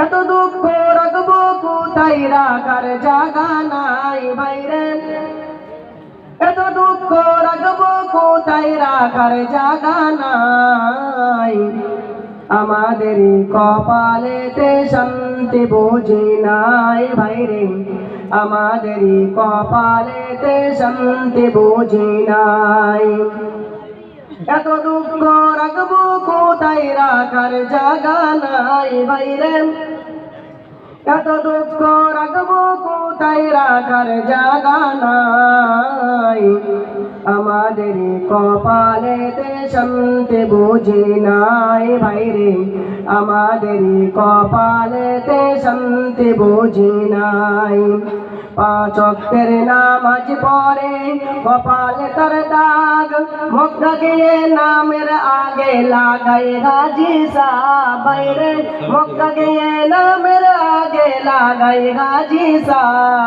এত দুঃখ রাখবো কোথায় রাখার জায়গা নাই ভাইরে, এত দুঃখ রাখবো কোথায় রাখার জায়গা নাই। আমাদের কপালেতে শান্তি বুঝি নাই ভাইরে, আমাদের কপালেতে শান্তি বুঝি নাই। এত দুঃখ রাখবো কোথায় রাখার জায়গা নাই ভাইরে, এত দুঃখ রাখবো কোথায় রাখার জায়গা নাই। আমাদের কপালেতে শান্তি বুঝি নাই ভাইরে, আমাদের কপালেতে শান্তি বুঝি নাই। পাঁচ ওয়াক্তের নামাজ পড়ে কপালে তার দাগ, মক্কা গিয়ে নামের আগে লাগাই গাজী সাহেব ভাইরে, মক্কা গিয়ে নামের আগে লাগাই গাজী সাহেব।